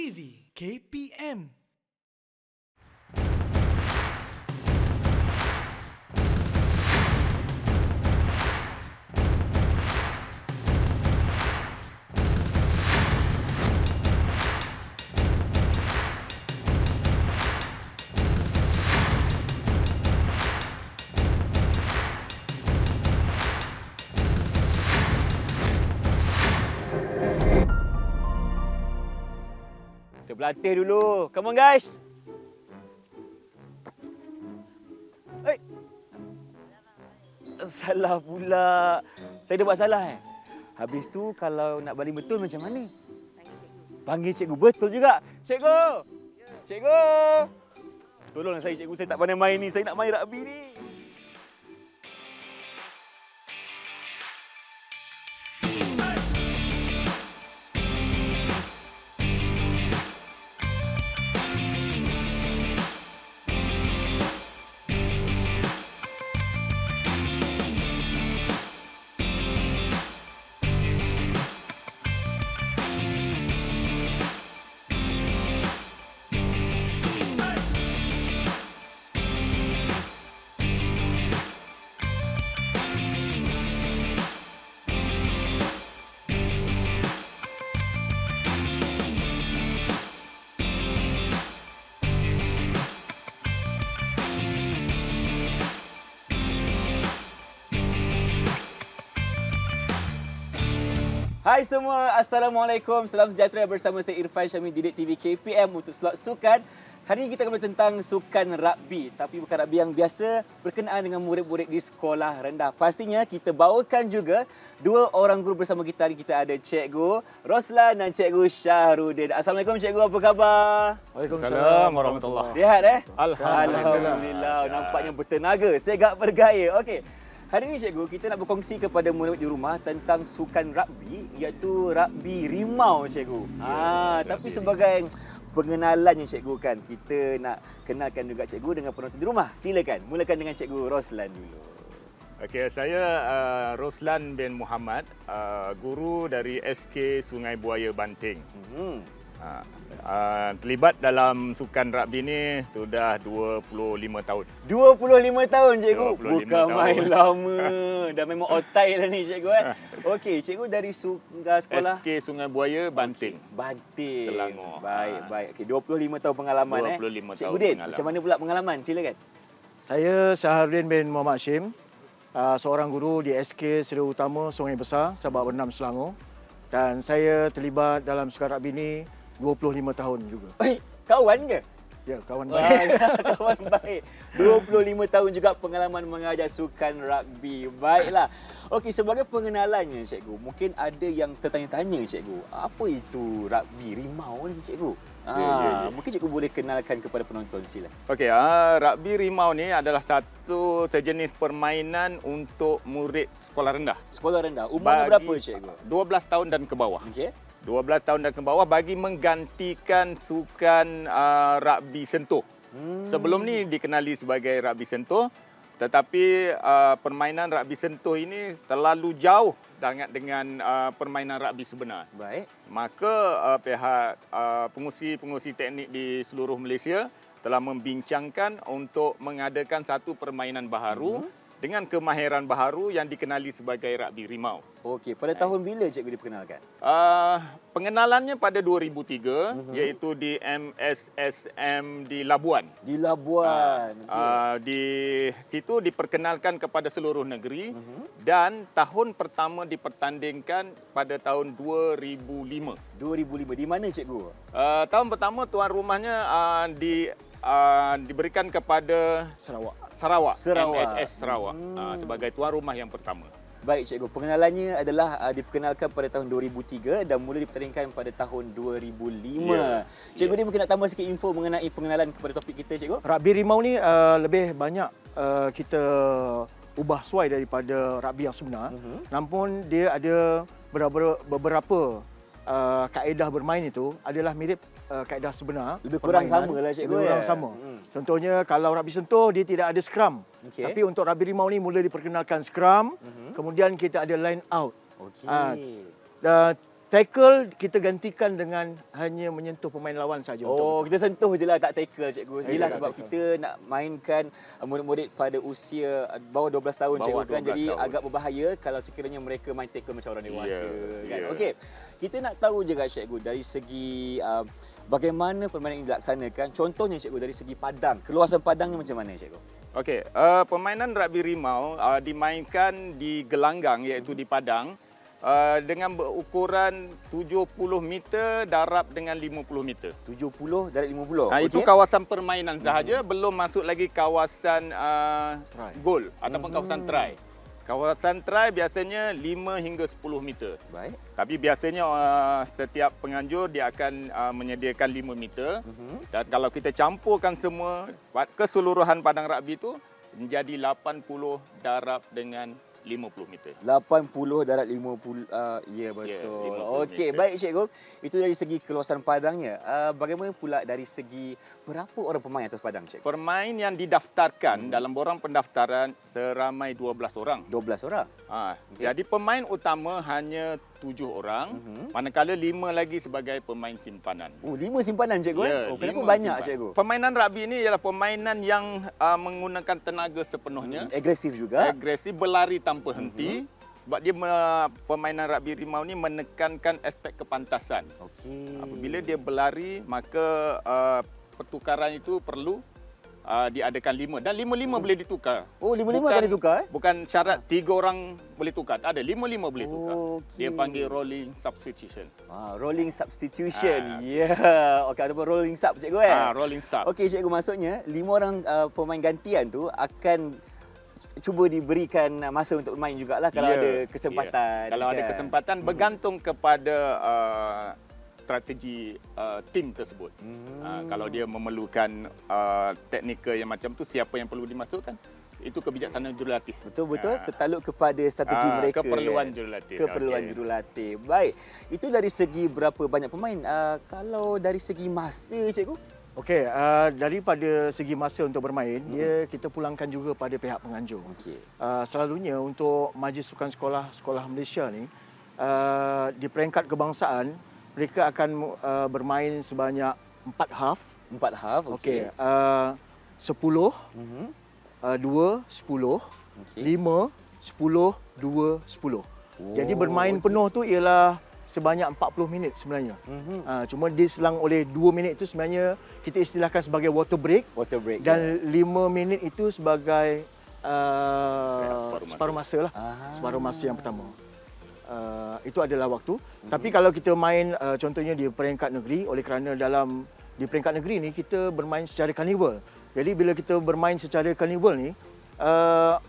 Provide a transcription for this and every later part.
TV KPM. Kita berlatih dulu. Come on guys. Hey. Salah pula. Saya dah buat salah Habis tu kalau nak baling betul macam mana? Panggil cikgu. Betul juga. Cikgu. Cikgu. Tolonglah saya cikgu. Saya tak pandai main ni. Saya nak main rugby ni. Hai semua, Assalamualaikum. Salam sejahtera bersama saya Irfan Syamil Didik TV KPM untuk slot sukan. Hari ini kita akan tentang sukan rugby. Tapi bukan rugby yang biasa, berkenaan dengan murid-murid di sekolah rendah. Pastinya kita bawakan juga dua orang guru bersama kita. Hari kita ada Cikgu Roslan dan Cikgu Syahrudin. Assalamualaikum Cikgu, apa khabar? Waalaikumsalam warahmatullahi. Sihat Alhamdulillah. Nampaknya bertenaga, segak bergaya. Okey. Hari ini cikgu, kita nak berkongsi kepada murid di rumah tentang sukan rugby, iaitu rugby rimau cikgu. Tapi sebagai pengenalannya cikgu kan, kita nak kenalkan juga cikgu dengan penonton di rumah. Silakan, mulakan dengan Cikgu Roslan dulu. Okey, saya Roslan bin Muhammad, guru dari SK Sungai Buaya Banting. Terlibat dalam sukan rugby ni sudah 25 tahun. 25 tahun cikgu? 25 Bukan tahun. main lama. Dah memang otai lah ni cikgu. Okey, cikgu dari sekolah? SK Sungai Buaya Banting. Banting. Selangor. Baik. Okey, 25 tahun pengalaman 25 Cikgu tahun Din, pengalaman. macam mana pula pengalaman? Silakan. Saya Syahrudin bin Muhammad Hashim, seorang guru di SK Sedia Utama Sungai Besar, Sabak Bernam, Selangor. Dan saya terlibat dalam sukan rugby ini 25 tahun juga. Kawan ke? Ya, kawan baik. Kawan baik. 25 tahun juga pengalaman mengajar sukan rugby. Baiklah. Okey, sebagai pengenalannya cikgu, mungkin ada yang tertanya-tanya cikgu, apa itu rugby rimau ni cikgu? Ya. Mungkin cikgu boleh kenalkan kepada penonton sila. Okey, rugby rimau ni adalah satu sejenis permainan untuk murid sekolah rendah. Sekolah rendah, umurnya berapa cikgu? 12 tahun dan ke bawah. Okey. 12 tahun dan ke bawah bagi menggantikan sukan rugby sentuh. Sebelum ni dikenali sebagai rugby sentuh, tetapi permainan rugby sentuh ini terlalu jauh dengan permainan rugby sebenar. Baik. Maka pihak pengurusi teknik di seluruh Malaysia telah membincangkan untuk mengadakan satu permainan baharu dengan kemahiran baharu yang dikenali sebagai rugby rimau. Okey, pada tahun bila cikgu diperkenalkan? Pengenalannya pada 2003 iaitu di MSSM di Labuan. Di Labuan. Di situ diperkenalkan kepada seluruh negeri dan tahun pertama dipertandingkan pada tahun 2005. 2005. Di mana cikgu? Tahun pertama tuan rumahnya diberikan kepada Sarawak. MSS Sarawak sebagai tuan rumah yang pertama. Baik cikgu, pengenalannya adalah diperkenalkan pada tahun 2003 dan mula dipertandingkan pada tahun 2005. Ya. Cikgu ni mungkin nak tambah sikit info mengenai pengenalan kepada topik kita cikgu? Rugby rimau ni lebih banyak kita ubah suai daripada rugby yang sebenar. Namun dia ada beberapa kaedah bermain itu adalah mirip kaedah sebenar. Lebih kurang permainan. sama lah cikgu. Lebih kurang sama. Contohnya kalau rugby sentuh dia tidak ada scrum. Okey. Tapi untuk rugby rimau ni mula diperkenalkan scrum, kemudian kita ada line out. Okey. tackle kita gantikan dengan hanya menyentuh pemain lawan saja. Oh, kita sentuh je lah, tak tackle cikgu. Yelah tak sebab tackle. kita nak mainkan murid-murid pada usia bawah 12 tahun cikgu Bawah kan. 12 Jadi tahun. agak berbahaya kalau sekiranya mereka main tackle macam orang dewasa kan. ya. Okey. Kita nak tahu juga cikgu dari segi bagaimana permainan ini dilaksanakan. Contohnya cikgu dari segi padang. Keluasan padang ni macam mana cikgu? Okey, permainan rugby rimau dimainkan di gelanggang iaitu di padang dengan berukuran 70 meter darab dengan 50 meter. 70 darab 50. Itu kawasan permainan sahaja, belum masuk lagi kawasan gol ataupun kawasan try. Kawasan try biasanya 5 hingga 10 meter. Baik. Tapi biasanya setiap penganjur dia akan menyediakan 5 meter. Dan kalau kita campurkan semua keseluruhan padang rugby itu menjadi 80 darab dengan 50 meter. 80 darab 50. Ya betul. Ya, 50 Okey, meter. baik cikgu. Itu dari segi keluasan padangnya. Bagaimana pula dari segi berapa orang pemain atas padang cikgu? Pemain yang didaftarkan dalam borang pendaftaran seramai 12 orang. 12 orang. Okey. Jadi pemain utama hanya 7 orang, manakala 5 lagi sebagai pemain simpanan. Oh, 5 simpanan cikgu Ya, Oh, kenapa 5 banyak simpanan. cikgu? Permainan rugby ini ialah permainan yang menggunakan tenaga sepenuhnya. Agresif juga. Agresif, berlari tanpa henti. Sebab dia permainan rugby rimau ni menekankan aspek kepantasan. Okey. Apabila dia berlari, maka pertukaran itu perlu diadakan 5 dan 5-5 boleh ditukar. Oh, 5-5 akan ditukar Bukan syarat 3 orang boleh tukar. Tak ada, 5-5 boleh tukar. Okey. Dia panggil rolling substitution. Rolling substitution. Ya. Okey, ataupun rolling sub cikgu Rolling sub. Okey cikgu, maksudnya 5 orang pemain gantian tu akan cuba diberikan masa untuk bermain jugalah kalau Ya, ada kesempatan. ya. Kalau ada kan? kesempatan bergantung kepada strategi tim tersebut. Kalau dia memerlukan teknikal yang macam tu, siapa yang perlu dimasukkan, itu kebijaksanaan jurulatih. Betul-betul tertaluk kepada strategi mereka. Keperluan kan? jurulatih. Keperluan Okey. jurulatih. Baik. Itu dari segi berapa banyak pemain. Kalau dari segi masa cikgu? Okey, daripada segi masa untuk bermain, kita pulangkan juga pada pihak penganjur. Okey. Selalunya untuk Majlis Sukan Sekolah Malaysia ni, di peringkat kebangsaan, mereka akan bermain sebanyak 4 half. 4 half. Okey, Okey. 10, 2, 10, Okey. 5, 10, 2, 10. Jadi bermain okey. penuh tu ialah sebanyak 40 minit sebenarnya. Cuma diselang oleh 2 minit itu sebenarnya kita istilahkan sebagai water break, Water break. dan 5 minit itu sebagai separuh masa. separuh masa lah. Separuh masa yang pertama. Itu adalah waktu. Tapi kalau kita main contohnya di peringkat negeri, oleh kerana di peringkat negeri ni kita bermain secara karnival. Jadi bila kita bermain secara karnival ni,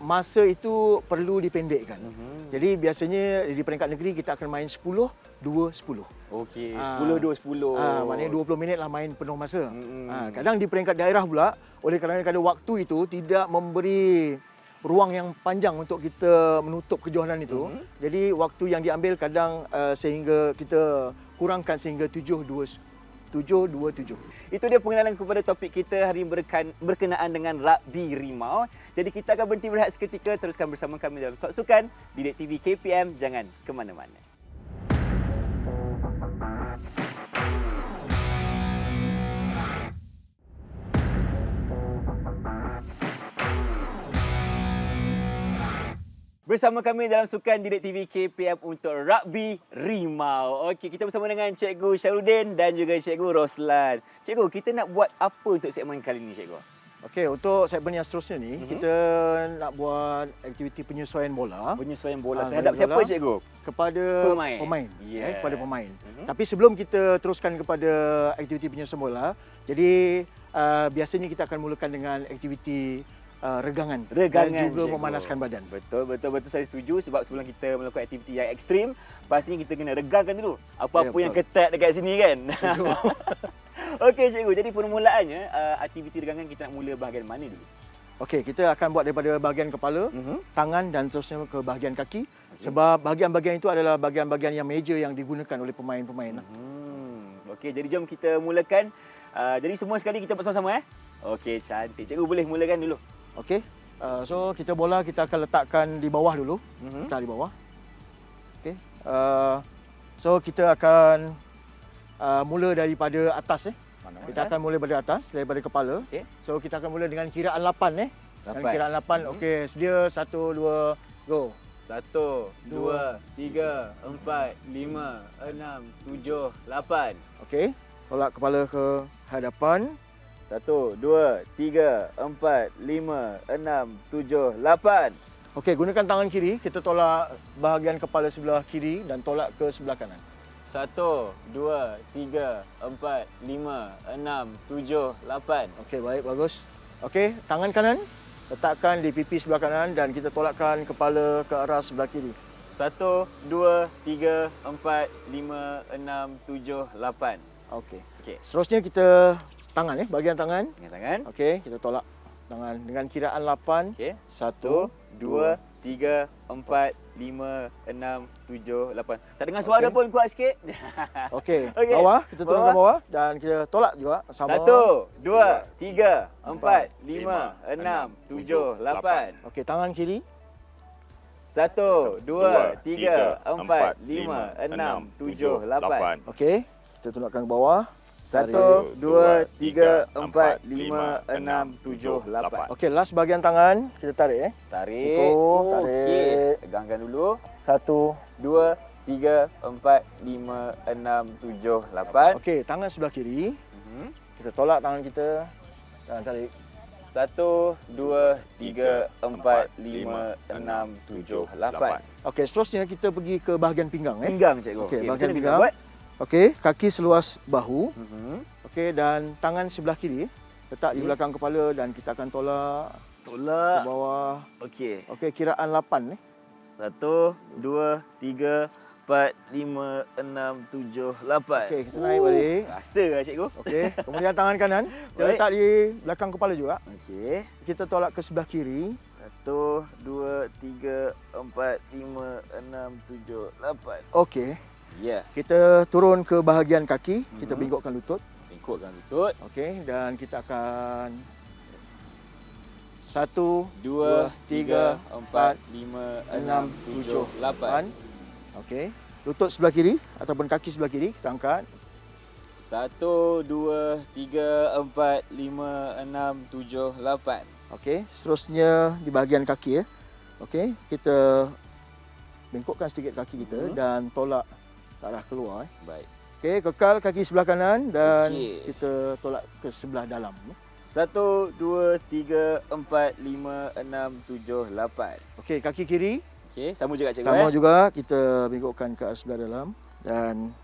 masa itu perlu dipendekkan. Jadi biasanya di peringkat negeri kita akan main 10, 2, 10. Okey. 10, 2, 10. Maknanya 20 minit lah main penuh masa. Kadang di peringkat daerah pula, oleh kerana waktu itu tidak memberi ruang yang panjang untuk kita menutup kejohanan itu. Jadi waktu yang diambil kadang sehingga kita kurangkan sehingga 7-2-7. Itu dia pengenalan kepada topik kita hari ini berkenaan dengan rugby rimau. Jadi kita akan berhenti berehat seketika, teruskan bersama kami dalam Slot Sukan di Didik TV KPM. Jangan ke mana-mana. Bersama kami dalam Sukan Didik TV KPM untuk rugby rimau. Okey, kita bersama dengan Cikgu Syarudin dan juga Cikgu Roslan. Cikgu, kita nak buat apa untuk segmen kali ini, Cikgu? Okey, untuk segmen yang seterusnya ni, kita nak buat aktiviti penyesuaian bola Penyesuaian bola Ah, terhadap bola. siapa, Cikgu? kepada Pemain. pemain. Yeah. Kepada pemain. Tapi sebelum kita teruskan kepada aktiviti penyesuaian bola, jadi biasanya kita akan mulakan dengan aktiviti regangan dan juga cikgu. memanaskan badan. Betul saya setuju sebab sebelum kita melakukan aktiviti yang ekstrim, pastinya kita kena regangkan dulu apa-apa Ya, yang betul. ketat dekat sini kan. Okey cikgu, jadi permulaannya aktiviti regangan kita nak mula bahagian mana dulu? Okey, kita akan buat daripada bahagian kepala, tangan dan seterusnya ke bahagian kaki. Sebab bahagian-bahagian itu adalah bahagian-bahagian yang major yang digunakan oleh pemain-pemain. Okey, jadi jom kita mulakan. Jadi semua sekali kita bersama-sama Okey, cantik. Cikgu boleh mulakan dulu. Okey. So kita bola kita akan letakkan di bawah dulu. Letak di bawah. Okey. So kita akan mula daripada atas Mana Kita akan mula daripada atas, daripada kepala. Okey. So kita akan mula dengan kiraan 8 Dengan kiraan 8. Okey, sedia 1 2 go. 1, 2, 3, 4, 5, 6, 7, 8. Okey. Tolak kepala ke hadapan. 1, 2, 3, 4, 5, 6, 7, 8. Okey, gunakan tangan kiri, kita tolak bahagian kepala sebelah kiri dan tolak ke sebelah kanan. 1, 2, 3, 4, 5, 6, 7, 8. Okey, baik, bagus. Okey, tangan kanan letakkan di pipi sebelah kanan dan kita tolakkan kepala ke arah sebelah kiri. 1, 2, 3, 4, 5, 6, 7, 8. Okey. Okey. Seterusnya kita tangan bahagian tangan. Dengan tangan. Okey, kita tolak tangan dengan kiraan 8. Okey. 1 2, 3, 4, 5, 6, 7, 8. Tak dengar suara Okey. pun, kuat sikit. Okey, Okey. bawah, kita turunkan bawah dan kita tolak juga sama. 1, 2, 3, 4, 5, 6, 7, 8. Okey, tangan kiri. 1, 2, 3, 4, 5, 6, 7, 8. Okey, kita tolakkan ke bawah. 1, 2, 3, 4, 5, 6, 7, 8. Okey, last bahagian tangan, kita tarik Tarik. Siku, Okey. tarik. Pegangkan dulu. 1. 2, 3, 4, 5, 6, 7, 8. Okey, tangan sebelah kiri. Kita tolak tangan kita dan tarik. 1, 2, 3, 4, 5, 6, 7, 8. Okey, seterusnya kita pergi ke bahagian pinggang Pinggang, cikgu. Okey, macam bahagian mana pinggang. buat? Okey, kaki seluas bahu. Mhm. Okey, dan tangan sebelah kiri letak di belakang kepala dan kita akan tolak ke Tolak. bawah. Okey. Okey, kiraan 8 1, 2, 3, 4, 5, 6, 7, 8. Okey, kita naik balik. Rasa lah, cikgu. Okey, kemudian tangan kanan kita Baik. letak di belakang kepala juga. Okey. Kita tolak ke sebelah kiri. 1, 2, 3, 4, 5, 6, 7, 8. Okey, Ya. Yeah. kita turun ke bahagian kaki, kita bingkokkan lutut. Bengkokkan lutut. Okey, dan kita akan 1, 2, 3, 4, 4, 5, 6, 6, 7, 7, 8. 8. Okey. Lutut sebelah kiri ataupun kaki sebelah kiri kita angkat. 1, 2, 3, 4, 5, 6, 7, 8. Okey, seterusnya di bahagian kaki Okey, kita bengkokkan sedikit kaki kita dan tolak ke arah keluar Baik. Okey, kekal kaki sebelah kanan dan Okey. kita tolak ke sebelah dalam 1, 2, 3, 4, 5, 6, 7, 8. Okey, kaki kiri Okey, sama juga cikgu. sama juga kita bengkokkan ke arah sebelah dalam dan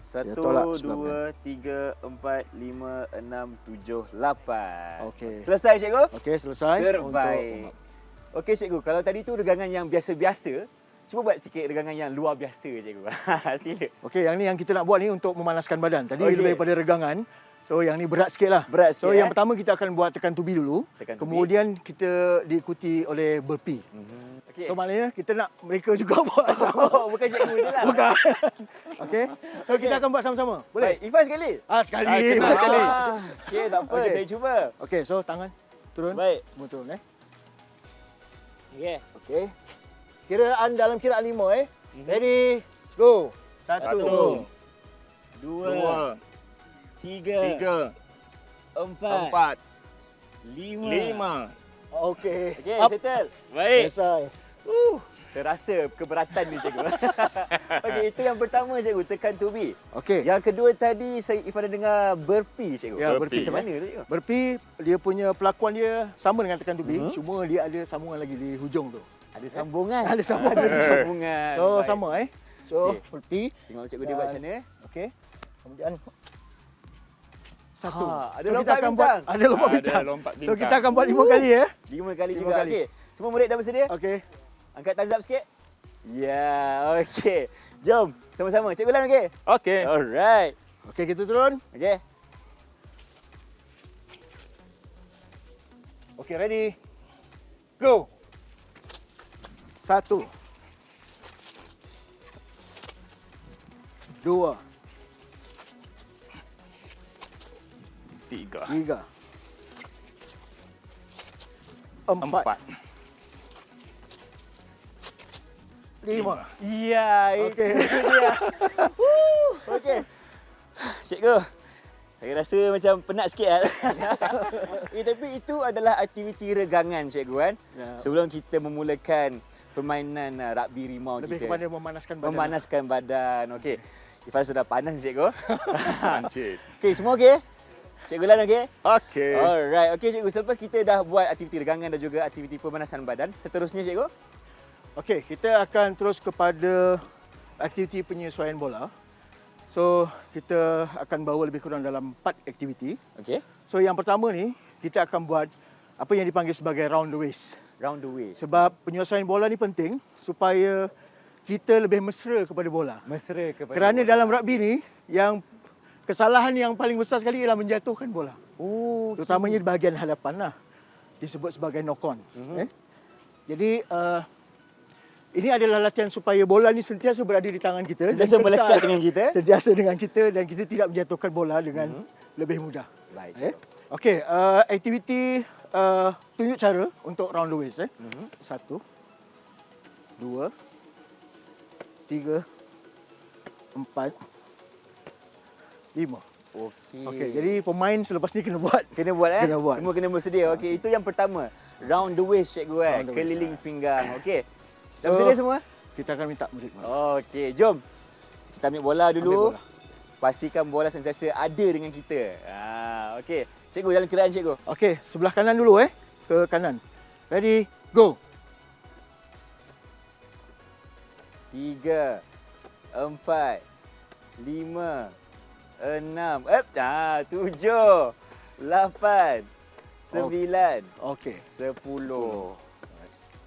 1, tolak sebelah 2, 3, 4, 5, 6, 7, 8. Okey. Selesai cikgu? Okey, selesai. Terbaik. Okey cikgu, kalau tadi tu regangan yang biasa-biasa, cuba buat sikit regangan yang luar biasa cikgu. Sila. Okey, yang ni yang kita nak buat ni untuk memanaskan badan. Tadi Okey. lebih daripada regangan. So yang ni berat sikit lah. Berat sikit, So yang pertama kita akan buat tekan tubi dulu. Tekan tubi. Kemudian kita diikuti oleh burpee. Okey. So maknanya kita nak mereka juga buat sama. Oh, bukan cikgu je lah. Bukan. Okey. So kita akan buat sama-sama. Boleh? Baik, Ifan sekali. Sekali. kena Baik. sekali. Okey, tak apa. Okey. Saya cuba. Okey, so tangan turun. Baik. Semua turun Okey. Okey. Kiraan dalam kiraan 5 Ready? Go. 1 1, 2, 3, 3, 4, 4, 5. 5. Okey. Okey, Up. settle. Baik. Selesai. Terasa keberatan ni cikgu. Okey, itu yang pertama cikgu, tekan tubi. Okey. Yang kedua tadi saya Ifan dengar burpee cikgu. Ya, burpee. Macam mana tu cikgu? Burpee dia punya pelakuan dia sama dengan tekan tubi, cuma dia ada sambungan lagi di hujung tu. Ada sambungan. Ada sambungan. Ada sambungan. So Baik. sama So Okey. burpee. Tengok cikgu dia buat macam mana. Okey. Kemudian satu. Ada So, lompat kita akan buat bintang. ada lompat Ada bintang. lompat So bintang. kita akan buat 5 kali 5 kali 5 juga. kali. Okey. Semua murid dah bersedia? Okey. Angkat thumbs up sikit. Ya, okey. Jom sama-sama. Cikgu Lan okey? Okey. Alright. Okey, kita turun. Okey. Okey, ready. Go. 1 2 3, 3 4 4, 5. Ya, Okey. itu dia. Okey. Cikgu, saya rasa macam penat sikit kan. Tapi itu adalah aktiviti regangan cikgu kan. Ya. Sebelum kita memulakan permainan rugby rimau Lebih kita. kepada memanaskan badan. Memanaskan badan. Okey. Ifal sudah panas cikgu. Pancit. Okey, semua okey? Cikgu Lan okey? Okey. Alright. Okey cikgu, selepas kita dah buat aktiviti regangan dan juga aktiviti pemanasan badan, seterusnya cikgu? Okey, kita akan terus kepada aktiviti penyesuaian bola. So, kita akan bawa lebih kurang dalam 4 aktiviti. Okey. So, yang pertama ni, kita akan buat apa yang dipanggil sebagai round the waist. Round the waist. Sebab penyesuaian bola ni penting supaya kita lebih mesra kepada bola. mesra kepada Kerana bola. dalam rugby ni, yang kesalahan yang paling besar sekali ialah menjatuhkan bola. Oh, Terutamanya di bahagian hadapan lah. Disebut sebagai knock-on. Jadi, ini adalah latihan supaya bola ni sentiasa berada di tangan kita. Sentiasa dan melekat dengan kita. Sentiasa dengan kita dan kita tidak menjatuhkan bola dengan lebih mudah. Baik, Eh? cikgu. Okey, aktiviti tunjuk cara untuk round the waist. 1, 2, 3, 4, 5. Okey. Okey, jadi pemain selepas ni kena buat. Kena buat Kena buat. Semua kena bersedia. Okey, itu yang pertama. Round the waist cikgu Round the waist. Keliling pinggang. Okey. Dah So, bersedia semua? Kita akan minta murid. Okey, jom. Kita ambil bola dulu. Ambil bola. Pastikan bola sentiasa ada dengan kita. Okey. Cikgu, jalan kiraan cikgu. Okey, sebelah kanan dulu ke kanan. Ready, go. 3, 4, 5, 6, 7, 8, 9, Okey. 10.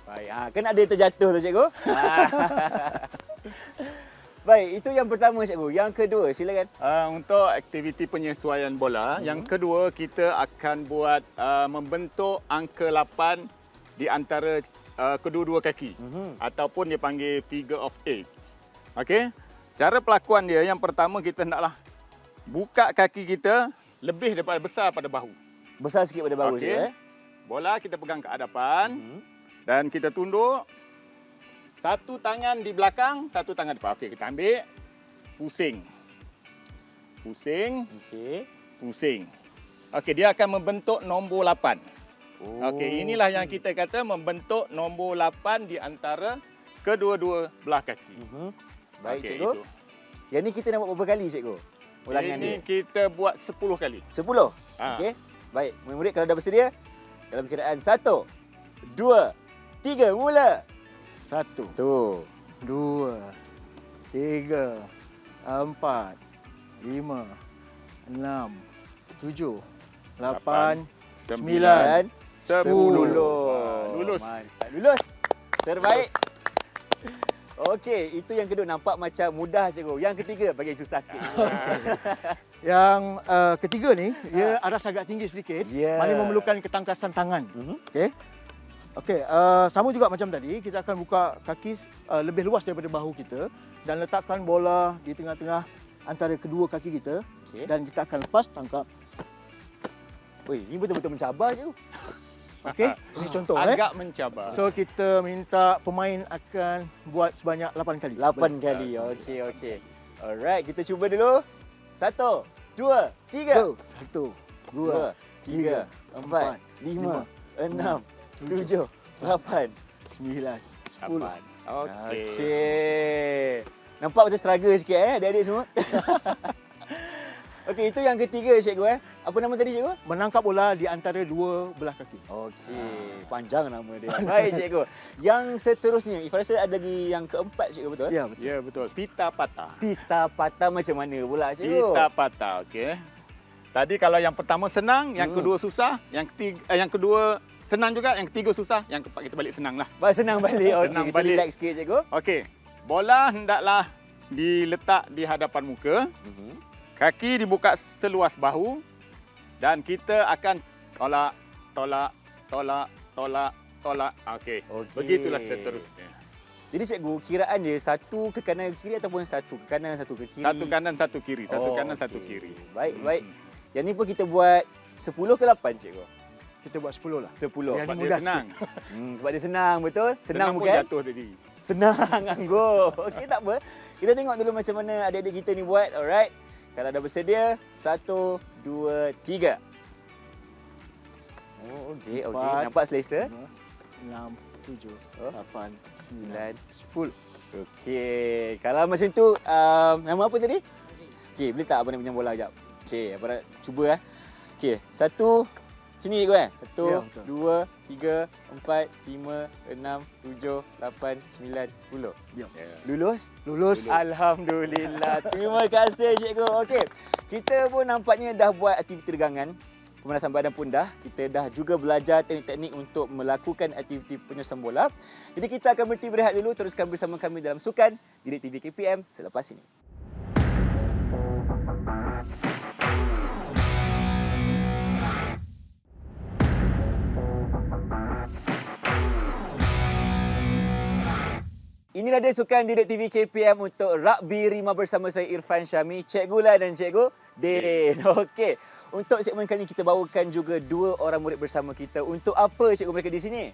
Baik. Kan ada yang terjatuh tu cikgu. Baik, itu yang pertama cikgu. Yang kedua, silakan. Untuk aktiviti penyesuaian bola, yang kedua kita akan buat membentuk angka 8 di antara kedua-dua kaki ataupun dia panggil figure of 8. Okey. Cara pelakuan dia yang pertama kita hendaklah buka kaki kita lebih daripada besar pada bahu. Besar sikit pada bahu Okey. cikgu. Bola kita pegang ke hadapan dan kita tunduk. Satu tangan di belakang, satu tangan depan. Okey, kita ambil. Pusing. Pusing, Okey. pusing. Okey, dia akan membentuk nombor 8. Oh. Okey, inilah yang kita kata membentuk nombor 8 di antara kedua-dua belah kaki. Baik Okey, cikgu. itu. Yang ni kita nak buat berapa kali cikgu? Ulangan Ini dia. kita buat 10 kali. 10. Okey. Baik, murid-murid kalau dah bersedia, dalam kiraan 1, 2, 3, mula. 1, Tu. 2, 3, 4, 5, 6, 7, 8, 9, 10. Lulus. Mantap. Lulus. Terbaik. Okey, itu yang kedua nampak macam mudah cikgu. Yang ketiga bagi susah sikit. Yang ketiga ni, dia aras agak tinggi sedikit. Ya. Mana memerlukan ketangkasan tangan. Okey. Okey, sama juga macam tadi, kita akan buka kaki lebih luas daripada bahu kita dan letakkan bola di tengah-tengah antara kedua kaki kita. Okey. Dan kita akan lepas tangkap. Oi, ni betul-betul mencabar cikgu. Okey, ini contoh Agak mencabar. So kita minta pemain akan buat sebanyak 8 kali. 8 kali. Okey, okey. Alright, kita cuba dulu. 1, 2, 3. Go. 1, 2, 3, 4, 5, 6, 7, 8. 9, 10. Okey. Nampak macam struggle sikit adik-adik semua. Okey, itu yang ketiga cikgu Apa nama tadi cikgu? Menangkap bola di antara dua belah kaki. Okey, panjang nama dia. Baik cikgu. Yang seterusnya, Ifah rasa ada lagi yang keempat cikgu betul? Ya, betul. Ya, betul. Pita patah. Pita patah macam mana pula cikgu? Pita patah, okey. Tadi kalau yang pertama senang, yang kedua susah, yang kedua senang juga, yang ketiga susah, yang keempat kita balik senang lah. Senang balik. Okey, Senang kita balik. relax sikit cikgu. Okey, bola hendaklah diletak di hadapan muka, kaki dibuka seluas bahu dan kita akan tolak. Okey. Begitulah seterusnya. Jadi cikgu, kiraan dia satu ke kanan ke kiri ataupun satu ke kanan satu ke kiri? Satu kanan, satu kiri. Satu kanan, okey. satu kiri. Baik, baik. Yang ni pun kita buat 10 ke 8 cikgu? Kita buat 10 lah. 10. Yang Sebab ni dia mudah senang. Sebab dia senang betul? Senang pun bukan? jatuh tadi. Senang, Anggo. Okey, tak apa. Kita tengok dulu macam mana adik-adik kita ni buat. Alright. Kalau dah bersedia, 1, 2, 3. Oh, okey, okey. Empat. Nampak selesa? 6, 7, Oh. 8, 9. 9, 10. Okey. Kalau macam tu, nama apa tadi? Okey, boleh tak abang nak pinjam bola sekejap? Okey, abang nak cuba Okey, 1, sini cikgu Satu, Ya, betul. 2, 3, 4, 5, 6, 7, 8, 9, 10. Ya. Lulus? Lulus. Alhamdulillah. Terima kasih cikgu. Okey. Kita pun nampaknya dah buat aktiviti regangan. Pemanasan badan pun dah. Kita dah juga belajar teknik-teknik untuk melakukan aktiviti penyusun bola. Jadi kita akan berhenti berehat dulu. Teruskan bersama kami dalam Sukan Didik TV KPM selepas ini. Inilah dia Sukan Didik TV KPM untuk Rugby Rima bersama saya Irfan Syami, Cikgu Lai dan Cikgu Din. Okey. Untuk segmen kali ini kita bawakan juga 2 orang murid bersama kita. Untuk apa cikgu mereka di sini?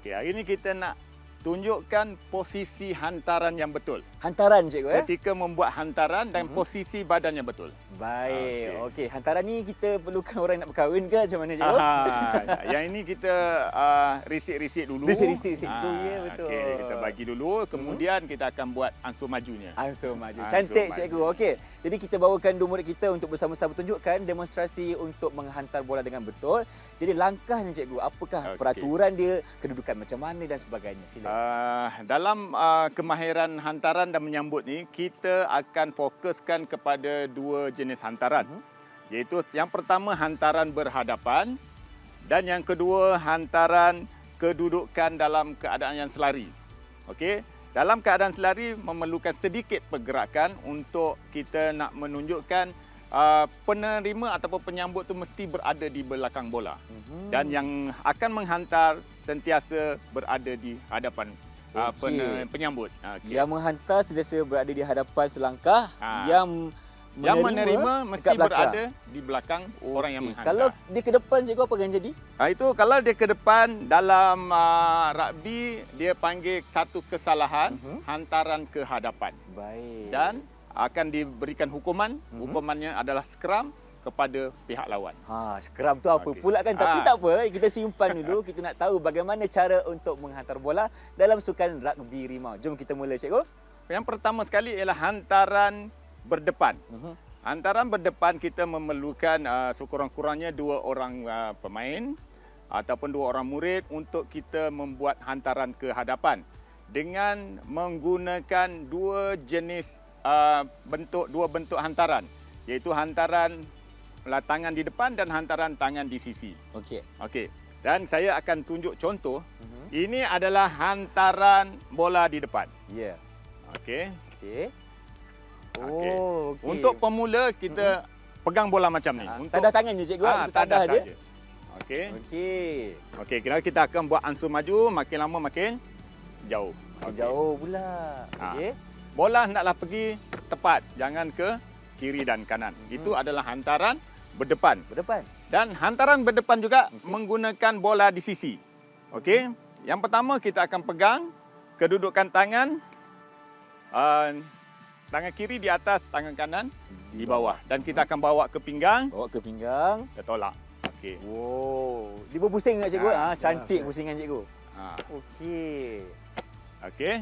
Okey, hari ini kita nak tunjukkan posisi hantaran yang betul. Hantaran cikgu Ketika membuat hantaran dan posisi badan yang betul. Baik. Okey, hantaran ni kita perlukan orang yang nak berkahwin ke macam mana cikgu? Yang ini kita risik-risik dulu. Risik-risik dulu, ya, betul. Okey, kita bagi dulu. Kemudian kita akan buat ansur majunya. Ansur maju. Ansur Cantik maju. cikgu. Okey. Jadi kita bawakan 2 murid kita untuk bersama-sama tunjukkan demonstrasi untuk menghantar bola dengan betul. Jadi langkahnya cikgu, apakah Okey. peraturan dia, kedudukan macam mana dan sebagainya. Sila. Dalam kemahiran hantaran dan menyambut ni, kita akan fokuskan kepada 2 jenis hantaran. Iaitu yang pertama hantaran berhadapan dan yang kedua hantaran kedudukan dalam keadaan yang selari. Okey, dalam keadaan selari memerlukan sedikit pergerakan untuk kita nak menunjukkan penerima ataupun penyambut tu mesti berada di belakang bola. Dan yang akan menghantar sentiasa berada di hadapan Okey. penyambut. Okey. Yang menghantar sentiasa berada di hadapan selangkah, Yang menerima mesti dekat belakang. berada di belakang orang yang Okey. menghantar. Kalau dia ke depan cikgu apa akan jadi? Itu kalau dia ke depan dalam rugby dia panggil satu kesalahan hantaran ke hadapan Baik. dan akan diberikan hukuman. Hukumannya adalah scrum kepada pihak lawan. Scrum tu apa Okey. pula kan? Tapi tak apa, kita simpan dulu. Kita nak tahu bagaimana cara untuk menghantar bola dalam Sukan Rugby Rimau. Jom kita mula cikgu. Yang pertama sekali ialah hantaran berdepan. Hantaran berdepan kita memerlukan sekurang-kurangnya 2 orang pemain ataupun 2 orang murid untuk kita membuat hantaran ke hadapan dengan menggunakan 2 jenis dua bentuk hantaran, iaitu hantaran tangan di depan dan hantaran tangan di sisi. Okey. Okey. Dan saya akan tunjuk contoh. Ini adalah hantaran bola di depan. Ya. Okey. Okey. Okey. Oh, okey. Untuk pemula kita pegang bola macam ni. Tadah tangan je cikgu. Untuk tadah je. saja. Okey. Okey. Okey, kita akan buat ansur maju, makin lama makin jauh. Okey. Jauh pula. Okey. Bola hendaklah pergi tepat, jangan ke kiri dan kanan. Itu adalah hantaran berdepan. Berdepan. Dan hantaran berdepan juga menggunakan bola di sisi. Okey. Yang pertama kita akan pegang kedudukan tangan. Tangan kiri di atas, tangan kanan di bawah. Dan kita akan bawa ke pinggang, Bawa ke pinggang. kita tolak. Okey. Wow. Dia berpusing tak cikgu? Cantik ya. pusingan cikgu. Ha. Okey. Okey.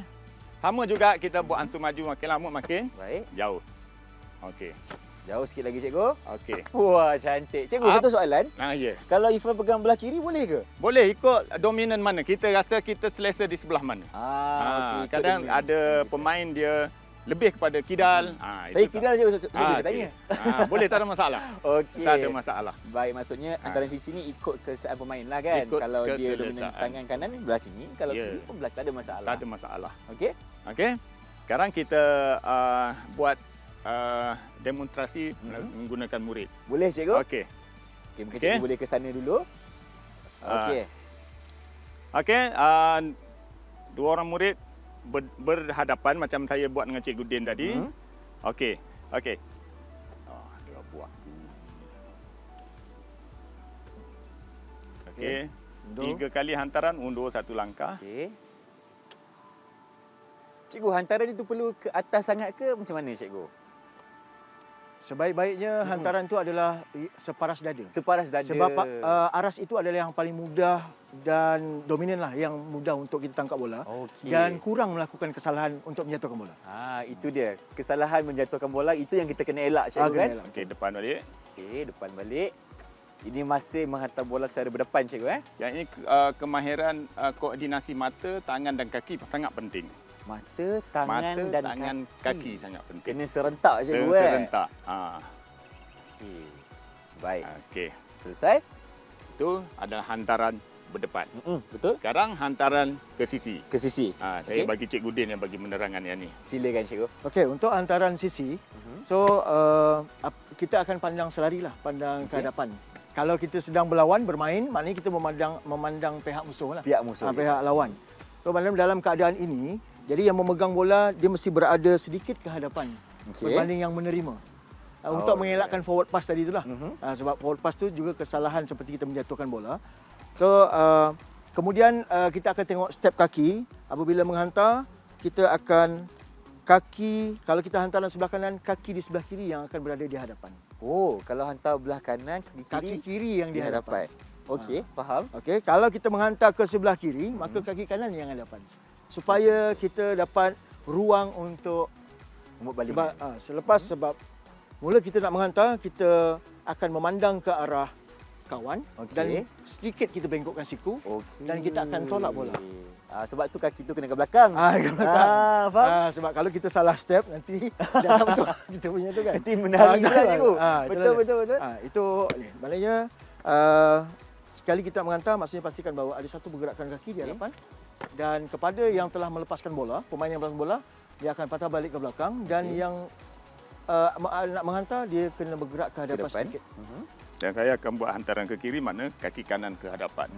Sama juga kita buat ansur maju, makin lama makin Baik. jauh. Okey. Jauh sikit lagi cikgu. Okey. Wah, cantik. Cikgu, satu soalan. Ya. Kalau Ifan pegang belah kiri boleh ke? Boleh ikut dominan mana. Kita rasa kita selesa di sebelah mana. Okey. ikut Kadang dia punya. ada pemain dia lebih kepada kidal. Saya kidal cikgu, saya tanya. Boleh, tak ada masalah. Okey. Tak ada masalah. Baik, maksudnya antara sisi ni ikut keselesaan pemain lah kan. Ikut Kalau dia keselesaan. dominan tangan kanan belah sini, kalau Ya. kiri pun belah tak ada masalah. Tak ada masalah. Okey? Okey. Sekarang kita buat demonstrasi menggunakan murid. Boleh cikgu? Okey. Okey, mungkin Okey. cikgu boleh ke sana dulu. Okey. Okey, 2 orang murid berhadapan macam saya buat dengan Cikgu Din tadi. Okey. Okey. Dia buat. Okey. 3 kali hantaran, undur 1 langkah. Okey. Cikgu, hantaran itu perlu ke atas sangat ke macam mana cikgu? Sebaik-baiknya hantaran itu adalah separas dada. Separas dada. Sebab aras itu adalah yang paling mudah dan dominan lah, yang mudah untuk kita tangkap bola. Okey. Dan kurang melakukan kesalahan untuk menjatuhkan bola. Itu dia. Kesalahan menjatuhkan bola itu yang kita kena elak cikgu kan? Okey, depan balik. Okey, depan balik. Ini masih menghantar bola secara berdepan cikgu Yang ini kemahiran koordinasi mata, tangan dan kaki sangat penting. Mata, tangan Mata, dan tangan, kaki sangat penting. Kena serentak cikgu Serentak. Okey. Baik. Okey. Selesai? Itu adalah hantaran berdepan. Betul? Sekarang hantaran ke sisi. Ke sisi. Saya bagi Cikgu Din yang bagi menerangan yang ni. Silakan cikgu. Okey, untuk hantaran sisi, kita akan pandang selari lah, pandang ke hadapan. Kalau kita sedang berlawan, bermain, maknanya kita memandang pihak musuh lah. Pihak musuh. Pihak lawan. So, dalam keadaan ini, jadi yang memegang bola, dia mesti berada sedikit ke hadapan berbanding yang menerima. Untuk mengelakkan forward pass tadi itulah. Sebab forward pass tu juga kesalahan seperti kita menjatuhkan bola. So, kemudian kita akan tengok step kaki. Apabila menghantar, kita akan kaki, kalau kita hantaran sebelah kanan, kaki di sebelah kiri yang akan berada di hadapan. Oh, kalau hantar belah kanan, Kaki kiri yang di hadapan. Okey, faham. Okey, kalau kita menghantar ke sebelah kiri, maka kaki kanan yang hadapan. Supaya kita dapat ruang untuk Balik. sebab mula kita nak menghantar, kita akan memandang ke arah kawan dan sedikit kita bengkokkan siku dan kita akan tolak bola. Sebab tu kaki tu kena ke belakang. Ke belakang. Faham? Sebab kalau kita salah step nanti jangan betul kita punya tu kan. Nanti menari pula cikgu. Betul. Itu maknanya sekali kita menghantar, maksudnya pastikan bahawa ada satu pergerakan kaki di hadapan dan kepada yang telah melepaskan bola, pemain yang melepaskan bola, dia akan patah balik ke belakang dan yang nak menghantar dia kena bergerak ke hadapan sedikit. Dan saya akan buat hantaran ke kiri, mana kaki kanan ke hadapan.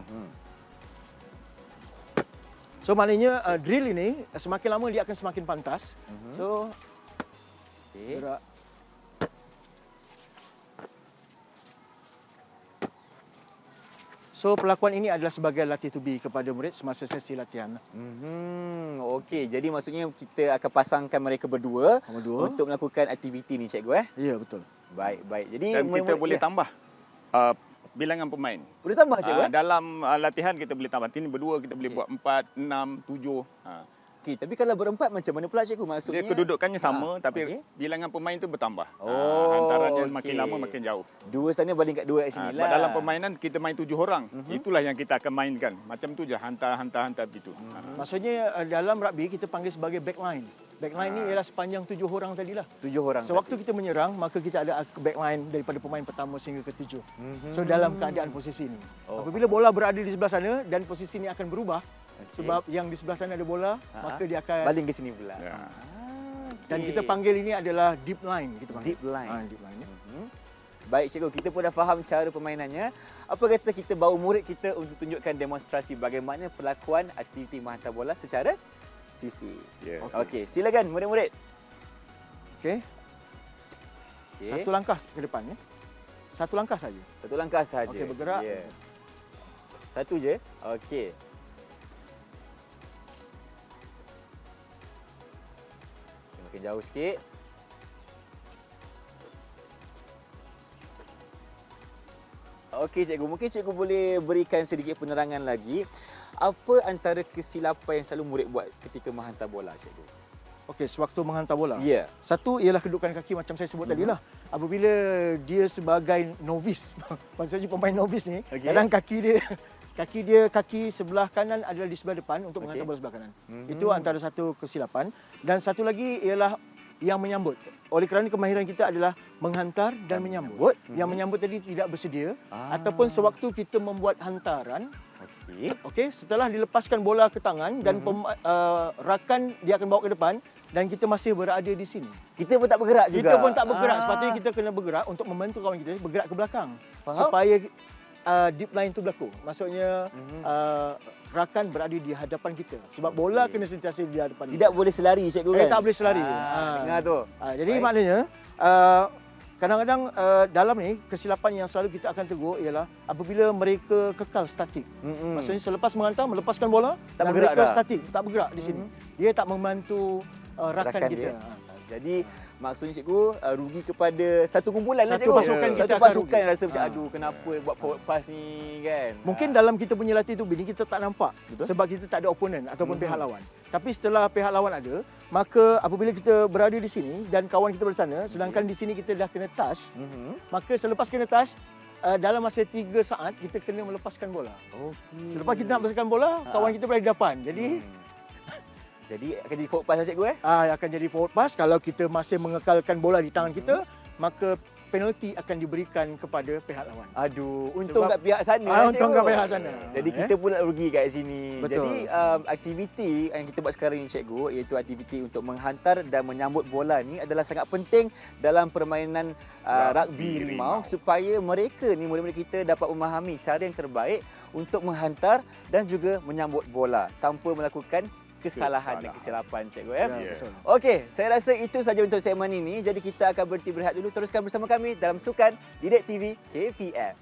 So maknanya drill ini semakin lama dia akan semakin pantas. So gerak. So perlakuan ini adalah sebagai latih tubi kepada murid semasa sesi latihan. Okey, jadi maksudnya kita akan pasangkan mereka berdua untuk melakukan aktiviti ni cikgu Ya, betul. Baik. Jadi Dan kita boleh tambah bilangan pemain. Boleh tambah cikgu Dalam latihan kita boleh tambah. Ini berdua kita boleh buat 4, 6, 7. Okey, tapi kalau berempat macam mana pula cikgu? Maksudnya Dia kedudukannya sama tapi bilangan pemain tu bertambah. Hantarannya makin lama makin jauh. Dua sana baling kat dua kat sini lah. Dalam permainan kita main 7 orang. Itulah yang kita akan mainkan. Macam tu je, hantar begitu. Maksudnya dalam rugby kita panggil sebagai backline. Backline ni ialah sepanjang 7 orang tadilah. 7 orang. Sewaktu kita menyerang, maka kita ada backline daripada pemain pertama sehingga ke-7. So dalam keadaan posisi ini. Apabila bola berada di sebelah sana dan posisi ini akan berubah, sebab yang di sebelah sana ada bola, maka dia akan baling ke sini pula. Dan kita panggil ini adalah deep line. Kita panggil. Deep line. Deep line. Baik cikgu, kita pun dah faham cara permainannya. Apa kata kita bawa murid kita untuk tunjukkan demonstrasi bagaimana perlakuan aktiviti menghantar bola secara sisi. Okey, silakan murid-murid. Okey. Satu langkah ke depan ya. Satu langkah saja. Satu langkah saja. Okey, bergerak. Satu je. Okey. Makin jauh sikit. Okey cikgu, mungkin cikgu boleh berikan sedikit penerangan lagi. Apa antara kesilapan yang selalu murid buat ketika menghantar bola cikgu? Okey, sewaktu menghantar bola. Ya. Satu ialah kedudukan kaki macam saya sebut tadi lah. Apabila dia sebagai novice, maksudnya pemain novice ni, kadang kaki sebelah kanan adalah di sebelah depan untuk menghantar bola sebelah kanan. Itu antara satu kesilapan. Dan satu lagi ialah yang menyambut. Oleh kerana kemahiran kita adalah menghantar dan menyambut. Yang menyambut tadi tidak bersedia ataupun sewaktu kita membuat hantaran, okey, setelah dilepaskan bola ke tangan dan rakan dia akan bawa ke depan dan kita masih berada di sini. Kita pun tak bergerak juga. Kita pun tak bergerak. Sepatutnya kita kena bergerak untuk membantu kawan kita bergerak ke belakang. Supaya deep line tu berlaku. Maksudnya rakan berada di hadapan kita. Sebab bola kena sentiasa di hadapan kita. Tidak boleh selari cikgu kan? Tak boleh selari. Dengar tu. Jadi maknanya kadang-kadang dalam ni kesilapan yang selalu kita akan tegur ialah apabila mereka kekal statik. Maksudnya selepas menghantar melepaskan bola Tak dan bergerak mereka dah. statik, tak bergerak di sini. Dia tak membantu rakan kita. dia. Jadi maksudnya cikgu rugi kepada satu kumpulan lah Satu cikgu. pasukan kita Satu akan pasukan rugi. rasa macam aduh kenapa buat forward pass ni kan. Mungkin dalam kita punya latih tu ni kita tak nampak. Betul. Sebab kita tak ada opponent ataupun pihak lawan. Tapi setelah pihak lawan ada, maka apabila kita berada di sini dan kawan kita berada sana, sedangkan di sini kita dah kena touch, maka selepas kena touch, dalam masa 3 saat kita kena melepaskan bola. Okey. Selepas kita nak melepaskan bola, kawan kita berada di depan. Jadi Jadi akan jadi forward pass lah cikgu akan jadi forward pass. Kalau kita masih mengekalkan bola di tangan kita, maka penalti akan diberikan kepada pihak lawan. Aduh, untung Sebab- kat pihak sana lah, untung cikgu. kat pihak sana. Jadi kita pula rugi kat sini. Betul. Jadi aktiviti yang kita buat sekarang ni cikgu iaitu aktiviti untuk menghantar dan menyambut bola ni adalah sangat penting dalam permainan rugby rimau supaya mereka ni murid-murid kita dapat memahami cara yang terbaik untuk menghantar dan juga menyambut bola tanpa melakukan kesalahan dan kesilapan cikgu Ya, ya. betul. Okey, saya rasa itu saja untuk segmen ini. Jadi kita akan berhenti berehat dulu. Teruskan bersama kami dalam Sukan Didik TV KPM.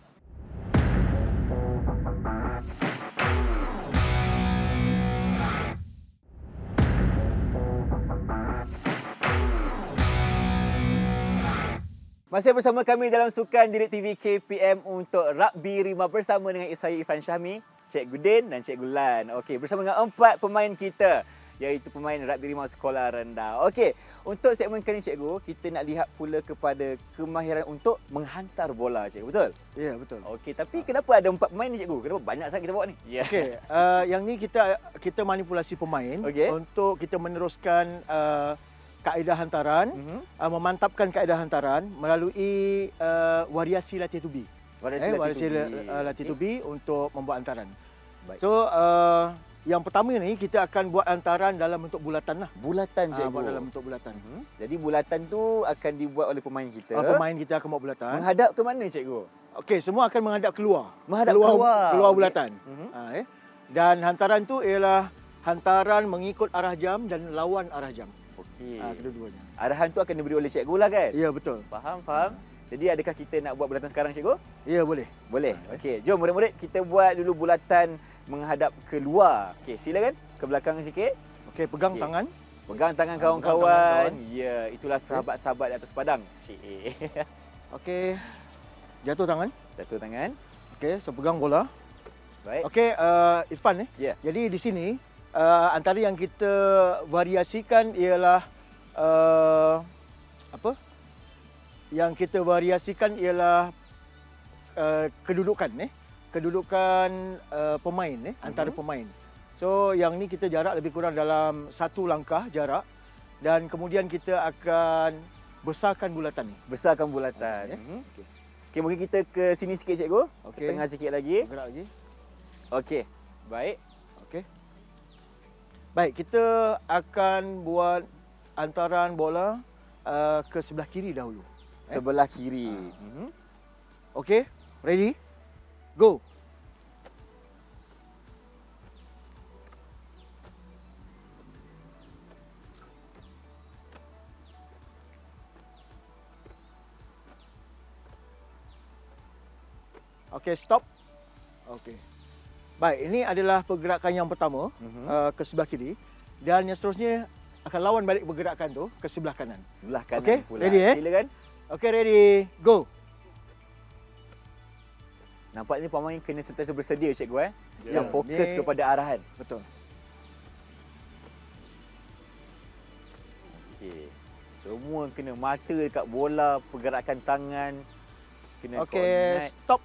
Masih bersama kami dalam Sukan Didik TV KPM untuk Rugby Rimau bersama dengan saya Irfan Syahmi, Cikgu Din dan Cikgu Lan. Okey, bersama dengan 4 pemain kita iaitu pemain Rugby Rimau Sekolah Rendah. Okey, untuk segmen kali ini cikgu, kita nak lihat pula kepada kemahiran untuk menghantar bola cikgu, betul? Ya, betul. Okey, tapi kenapa ada 4 pemain ni cikgu? Kenapa banyak sangat kita bawa ni? Ya. Okey, yang ni kita manipulasi pemain Okey. untuk kita meneruskan kaedah hantaran, memantapkan kaedah hantaran melalui variasi latih tubi. Variasi latih tubi untuk membuat hantaran. Baik. So, yang pertama ni kita akan buat hantaran dalam bentuk bulatan lah. Bulatan cikgu. Buat dalam bentuk bulatan. Jadi bulatan tu akan dibuat oleh pemain kita. Pemain kita akan buat bulatan. Menghadap ke mana cikgu? Okey, semua akan menghadap keluar. Menghadap keluar. Keluar Okey. bulatan. Dan hantaran tu ialah hantaran mengikut arah jam dan lawan arah jam. Okey. Kedua-duanya. Arahan tu akan diberi oleh cikgu lah kan? Ya, betul. Faham. Jadi adakah kita nak buat bulatan sekarang cikgu? Ya, boleh. Boleh. Okey, jom murid-murid kita buat dulu bulatan menghadap keluar. Okey, silakan ke belakang sikit. Okey, pegang Okey. tangan. Pegang tangan Pegang kawan-kawan. tangan, Ya, itulah sahabat-sahabat di atas padang. Cik. Okey. Jatuh tangan. Satu tangan. Okey, so pegang bola. Baik. Okey, Irfan Ya. Jadi di sini antara yang kita variasikan ialah apa? Yang kita variasikan ialah kedudukan kedudukan pemain antara pemain. So yang ni kita jarak lebih kurang dalam 1 langkah jarak dan kemudian kita akan besarkan bulatan ni. Besarkan bulatan. Okey. Okey, mungkin kita ke sini sikit cikgu. Okey. Ke tengah sikit lagi. Gerak lagi. Okey. Baik. Okey. Baik, kita akan buat hantaran bola ke sebelah kiri dahulu. Sebelah kiri. Okey, ready? Go. Okey, stop. Okey. Baik, ini adalah pergerakan yang pertama ke sebelah kiri dan yang seterusnya akan lawan balik pergerakan tu ke sebelah kanan. Sebelah kanan Okey, pula. ready, Silakan. Okey, ready? Go. Nampaknya pemain kena sentiasa bersedia cikgu Ya, yang fokus dia- kepada arahan. Betul. Okey. Semua kena mata dekat bola, pergerakan tangan, kena Okey, koordinat. stop.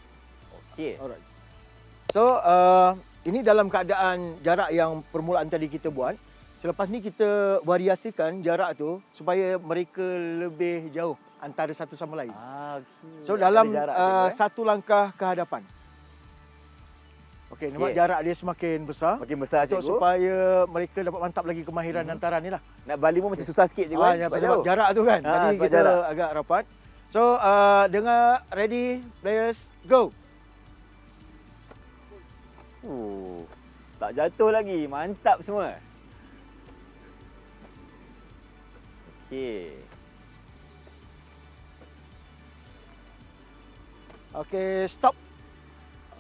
Okey. Alright. So, ini dalam keadaan jarak yang permulaan tadi kita buat. Selepas ni kita variasikan jarak tu supaya mereka lebih jauh antara satu sama lain. Okey. So, Ada dalam jarak, cikgu, satu langkah ke hadapan. Okey, nampak Okey. jarak dia semakin besar. Makin besar So, cikgu. supaya mereka dapat mantap lagi kemahiran hantaran ni lah. Nak balik pun macam susah sikit cikgu. Sebab jarak tu kan. Jadi sebab kita jarak. agak rapat. So, dengar ready, players, go. Tak jatuh lagi. Mantap semua. Okey. Okey, stop.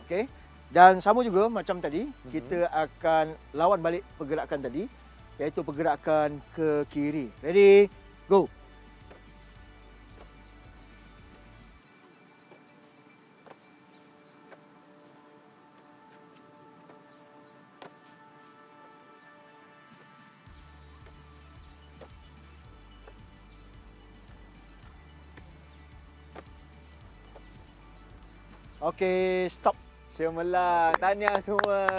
Okey. Dan sama juga macam tadi, kita akan lawan balik pergerakan tadi, iaitu pergerakan ke kiri. Ready? Go. Okey, stop. Cemerlang. Tahniah semua.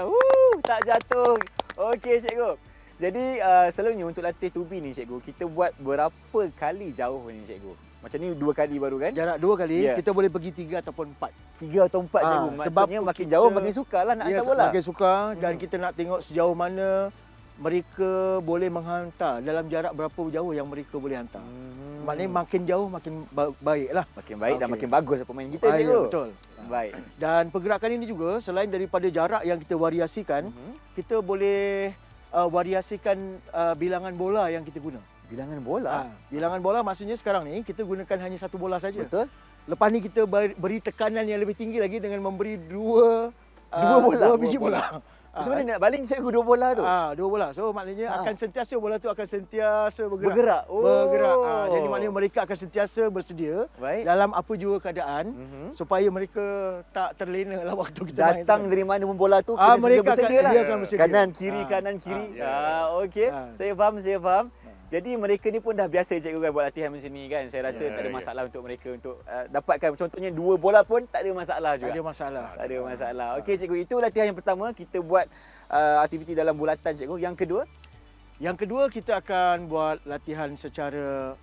Tak jatuh. Okey cikgu. Jadi selalunya untuk latih tubi ni cikgu, kita buat berapa kali jauh ni cikgu? Macam ni 2 kali baru kan? Jarak 2 kali, Ya. kita boleh pergi 3 ataupun 4. 3 atau 4 cikgu. Maksudnya makin jauh makin sukarlah nak hantar bola. Makin suka dan kita nak tengok sejauh mana mereka boleh menghantar, dalam jarak berapa jauh yang mereka boleh hantar. Maknanya makin jauh makin baiklah. Makin baik dan Okey. makin bagus pemain kita Ya, cikgu. betul. Baik. Dan pergerakan ini juga selain daripada jarak yang kita variasikan, kita boleh variasikan bilangan bola yang kita guna. Bilangan bola. Bilangan bola maksudnya sekarang ni kita gunakan hanya 1 bola saja. Betul? Lepas ni kita beri tekanan yang lebih tinggi lagi dengan memberi dua bola? biji bola. Macam mana nak baling cikgu 2 bola tu? 2 bola. So maknanya akan sentiasa bola tu akan sentiasa bergerak. Bergerak? Oh. Bergerak. Jadi maknanya mereka akan sentiasa bersedia Baik. dalam apa jua keadaan supaya mereka tak terlena lah waktu kita main. Datang dari mana pun bola tu kena mereka bersedia lah. dia akan bersedia. Kanan kiri kanan kiri. Okey. Saya faham. Jadi mereka ni pun dah biasa cikgu kan buat latihan macam ni kan. Saya rasa tak ada masalah untuk mereka untuk dapatkan contohnya 2 bola pun tak ada masalah juga. Tak ada masalah. Tak ada masalah. Okey cikgu, itu latihan yang pertama kita buat aktiviti dalam bulatan cikgu. Yang kedua? Yang kedua kita akan buat latihan secara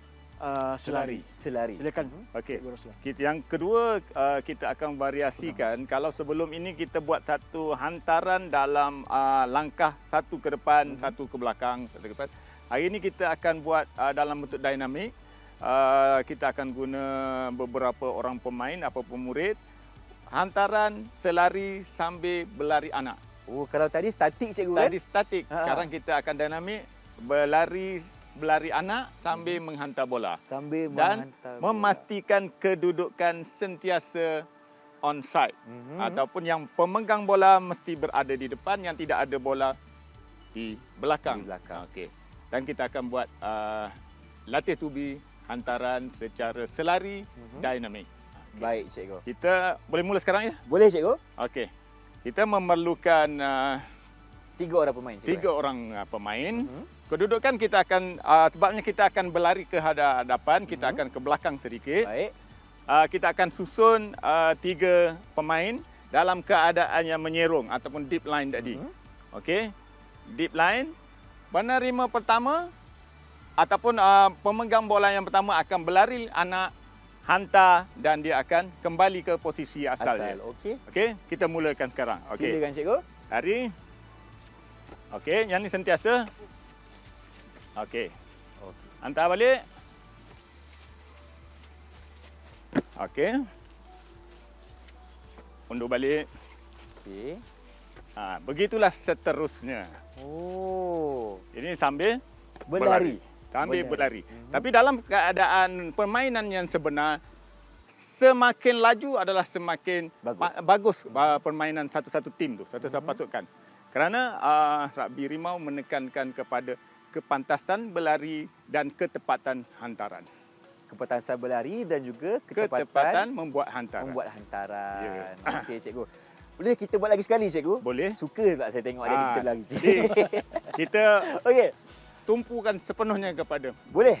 selari. Selari. Silakan. Okey. Cikgu Roslan. Yang kedua kita akan variasikan. Kalau sebelum ini kita buat satu hantaran dalam langkah satu ke depan, satu ke belakang, satu ke depan. Hari ini kita akan buat dalam bentuk dinamik. Kita akan guna beberapa orang pemain atau pemurid. Hantaran, selari sambil berlari anak. Oh, kalau tadi statik cikgu kan? Tadi statik. Sekarang kita akan dinamik, berlari anak sambil menghantar bola. Sambil Dan menghantar bola. memastikan kedudukan sentiasa onside. Ataupun yang pemegang bola mesti berada di depan, yang tidak ada bola di belakang. Di belakang. Okey. Dan kita akan buat latih tubi hantaran secara selari dinamik. Baik cikgu. Kita boleh mula sekarang ya? Boleh cikgu? Okey. Kita memerlukan 3 orang pemain cikgu. 3 orang pemain. Kedudukan kita akan sebabnya kita akan berlari ke hadapan, kita akan ke belakang sedikit. Baik. Kita akan susun 3 pemain dalam keadaan yang menyerong ataupun deep line tadi. Okey. Deep line. Penerima pertama ataupun pemegang bola yang pertama akan berlari anak, hantar dan dia akan kembali ke posisi asalnya. Okey. Okey, kita mulakan sekarang. Okey. Silakan cikgu. Lari. Okey, yang ni sentiasa. Okey. Hantar balik. Okey. Undur balik. Okey. Begitulah seterusnya. Oh. Ini sambil Berlari. Sambil berlari. Tapi dalam keadaan permainan yang sebenar, semakin laju adalah semakin bagus permainan satu-satu tim tu, satu-satu pasukan. Kerana rugby rimau menekankan kepada kepantasan berlari dan ketepatan hantaran. Kepantasan berlari dan juga Ketepatan membuat hantaran. membuat hantaran. Ya. Okey cikgu. Boleh kita buat lagi sekali cikgu? Boleh. Suka tak saya tengok ada kita berlari? Jadi, kita Okey. tumpukan sepenuhnya kepada. Boleh.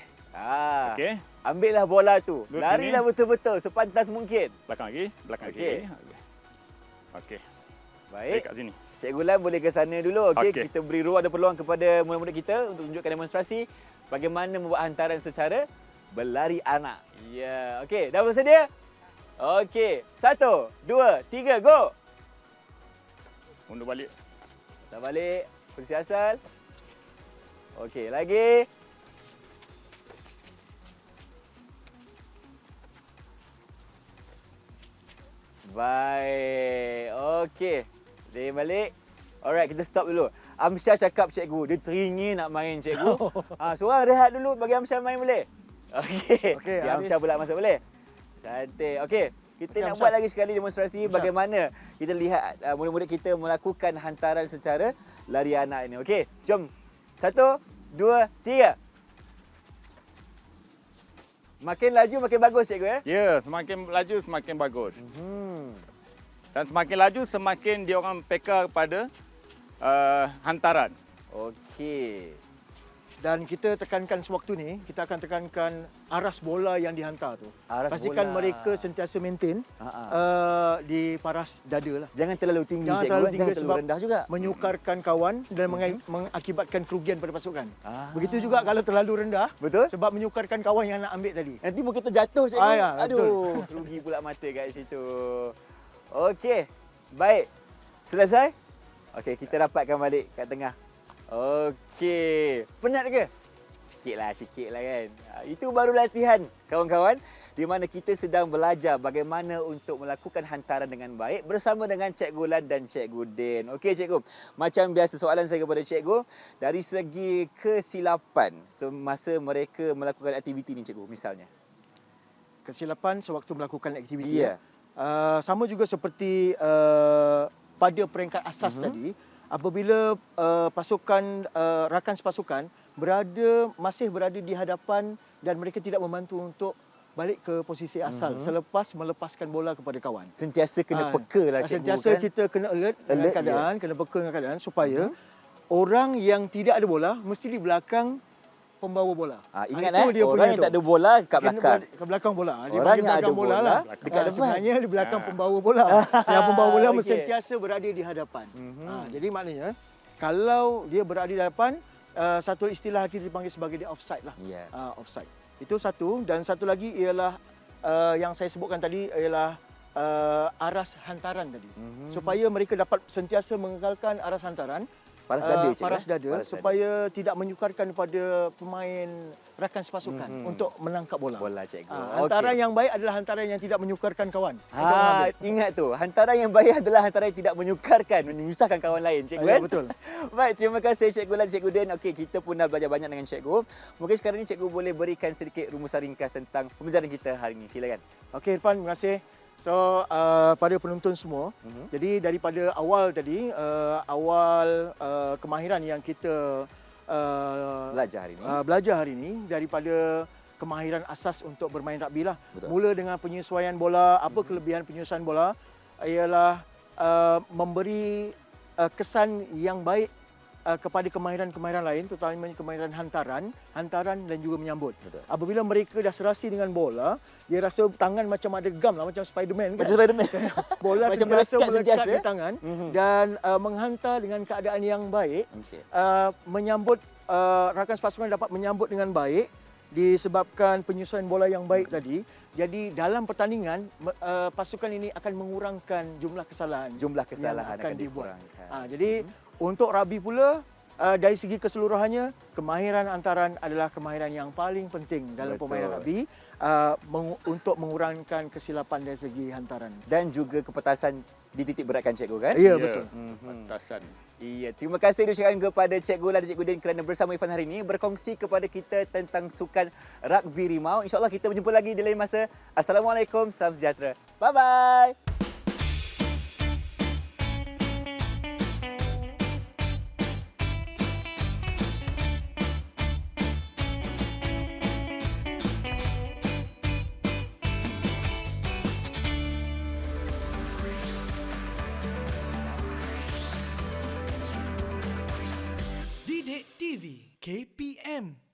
Okey. Ambillah bola tu. Duduk Larilah sini. betul-betul sepantas mungkin. Belakang lagi, belakang Okey. lagi. Okey. Baik. Dekat sini. Cikgu Lam boleh ke sana dulu. Okey, Okey. kita beri ruang dan peluang kepada murid-murid kita untuk tunjukkan demonstrasi bagaimana membuat hantaran secara berlari anak. Ya. Okey, dah bersedia? Okey. 1, 2, 3, go. Undur balik. Dah balik. Posisi asal. Okey, lagi. Baik. Okey. Dia balik. Alright, kita stop dulu. Amsyar cakap cikgu, dia teringin nak main cikgu. Seorang rehat dulu bagi Amsyar main boleh? Okey. Okey, Amsyar pula masuk boleh? Cantik. Okey. Kita Okey, nak Hamzah. buat lagi sekali demonstrasi bagaimana kita lihat murid-murid kita melakukan hantaran secara lari anak ini. Okey, jom. 1, 2, 3. Makin laju makin bagus cikgu ya. Ya, semakin laju semakin bagus. Hmm. Dan semakin laju semakin dia orang peka kepada hantaran. Okey. Dan kita tekankan sewaktu ni, kita akan tekankan aras bola yang dihantar tu. Aras Pastikan bola. mereka sentiasa maintain di paras dada lah. Jangan terlalu tinggi Jangan cikgu, terlalu kan? tinggi Jangan terlalu sebab rendah juga. menyukarkan kawan dan mengakibatkan kerugian pada pasukan. Ah. Begitu juga kalau terlalu rendah, Betul? sebab menyukarkan kawan yang nak ambil tadi. Nanti pun kita jatuh cikgu. Ya, Aduh, rugi pula mata kat situ. Okey. Baik. Selesai? Okey, kita rapatkan balik kat tengah. Okey. Penat ke? Sikit lah kan. Itu baru latihan kawan-kawan, di mana kita sedang belajar bagaimana untuk melakukan hantaran dengan baik bersama dengan Cikgu Lan dan Cikgu Din. Okey cikgu, macam biasa soalan saya kepada cikgu, dari segi kesilapan semasa mereka melakukan aktiviti ni cikgu misalnya. Kesilapan sewaktu melakukan aktiviti. Ya. Sama juga seperti pada peringkat asas tadi, apabila pasukan rakan sepasukan masih berada di hadapan dan mereka tidak membantu untuk balik ke posisi asal selepas melepaskan bola kepada kawan. Sentiasa kena peka lah cikgu Sentiasa kan. kita kena alert dengan Alert, keadaan, kena peka dengan keadaan supaya orang yang tidak ada bola mesti di belakang pembawa bola. Ingat Itu dia orang punya yang tu. tak ada bola kat Kena belakang. ke belakang bola. Dia Orang panggil yang ada belakang bola lah. dekat depan. Sebenarnya di belakang pembawa bola. Yang pembawa bola Okey. sentiasa berada di hadapan. Jadi maknanya kalau dia berada di hadapan, satu istilah kita dipanggil sebagai dia offside lah. Ya. Offside. Itu satu, dan satu lagi ialah yang saya sebutkan tadi ialah aras hantaran tadi. Supaya mereka dapat sentiasa mengekalkan aras hantaran. Paras dada cikgu. Paras dada Paras supaya tidak menyukarkan kepada pemain rakan sepasukan untuk menangkap bola. Bola cikgu. Hantaran Okey. yang baik adalah hantaran yang tidak menyukarkan kawan. untuk mengambil. Ingat tu, hantaran yang baik adalah hantaran yang tidak menyukarkan, menyusahkan kawan lain, cikgu Ya, kan? betul. Baik, terima kasih Cikgu Lan, Cikgu Din. Okey, kita pun dah belajar banyak dengan cikgu. Mungkin sekarang ni cikgu boleh berikan sedikit rumusan ringkas tentang pembelajaran kita hari ini. Silakan. Okey Irfan, terima kasih. So, pada penonton semua, jadi daripada awal tadi, kemahiran yang kita Belajar hari ini. daripada kemahiran asas untuk bermain rugby lah. Betul. Mula dengan penyesuaian bola, apa kelebihan penyesuaian bola ialah memberi kesan yang baik kepada kemahiran-kemahiran lain, terutamanya kemahiran hantaran dan juga menyambut. Betul. Apabila mereka dah serasi dengan bola, dia rasa tangan macam ada gam lah, macam Spiderman kan. Macam Spiderman. Bola Macam sentiasa melekat melekat sentiasa, di tangan dan menghantar dengan keadaan yang baik, Okey. menyambut rakan sepasukan dapat menyambut dengan baik disebabkan penyesuaian bola yang baik tadi. Jadi dalam pertandingan pasukan ini akan mengurangkan jumlah kesalahan. Jumlah kesalahan yang akan dibuat. dikurangkan. Jadi untuk rugby pula, dari segi keseluruhannya, kemahiran hantaran adalah kemahiran yang paling penting dalam Betul. permainan rugby untuk mengurangkan kesilapan dari segi hantaran. Dan juga kepetasan di titik beratkan cikgu kan? Ya, betul. Petasan. Iya, terima kasih diucapkan kepada Cikgu Lan dan Cikgu Din kerana bersama Irfan hari ini berkongsi kepada kita tentang sukan rugby rimau. InsyaAllah kita berjumpa lagi di lain masa. Assalamualaikum, salam sejahtera. Bye-bye. Didik TV KPM